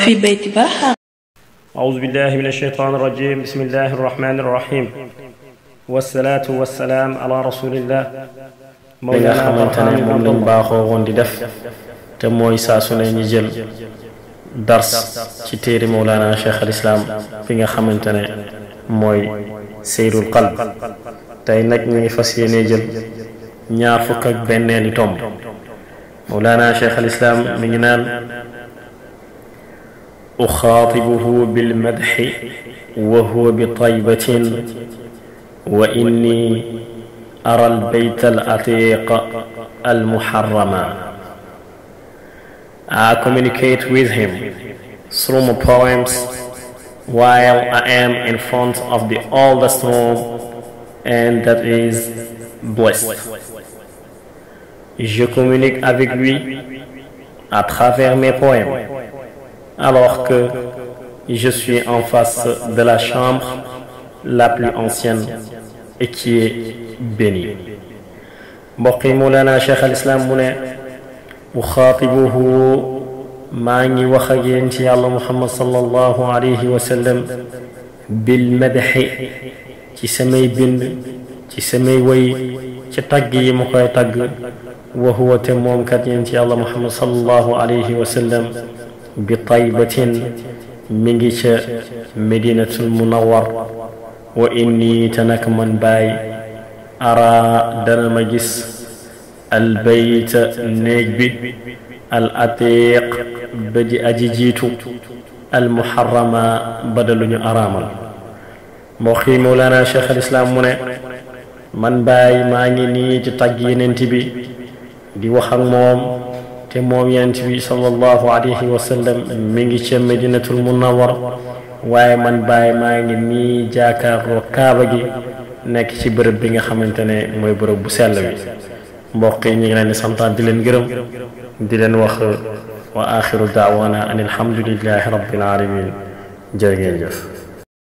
في بيت بحر. أعوذ بالله من الشيطان الرجيم. بسم الله الرحمن الرحيم والصلاة والسلام على رسول الله مولانا برهام moom lañ baaxoo woon di def te mooy saa su ne ñu jël dars ci téere Mawlana Cheikh al Islam fi nga xamante ne mooy Seyrul Qalb. tey nag ñu ngi fas yéene jël ñaar fukk ak benneeli tomb. Mawlana Cheikh al Islam mi ngi naan uxaatibuhu bilmadxi wa huwa bi taybatin wa inni ara albayt alatiq almuharrama. I communicate with him through my poems while I am in front of the oldest home, and that is blessed. Je communique avec lui à travers mes poèmes, alors que je suis en face de la chambre la plus ancienne et qui est bénie. mbokk yi Mawlana Cheikh al Islam mu ne uxaatibuhu maa ngi wax ak yéen ci yàlla Muhammad sallallahu alayhi wa sallam bil madxi ci samay bind ci samay woy ci tagg yi mu koy tagg wa huwa te moom kat yéen ci yàlla Muhammad sallallahu alayhi wa sallam bi taybatin mi ngi ca Medinatul Munawwar wa inni te nag man baay ara dana ma gis albayta néeg bi al atiq ba di aji jiitu al muharrama badaluñu araamal. mbokk yi Mawlana Cheikh al Islam mu ne man baay maa ngi nii ci tagg yenent bi di wax ak moom te moom yenent bi sallallahu alayhi wa sallam mi ngi ca Medinatul Munawwar waaye man baay maa ngi nii jaakaarloo kaaba gi nekk ci bërëb bi nga xamante ne mooy bërëb bu sell bi. mbokk yi ñu ngi leen di santaan di leen gërëm di leen wax wa axiru daawana an alhamdulillahi rabbil alamin. jërë ngeen jëf.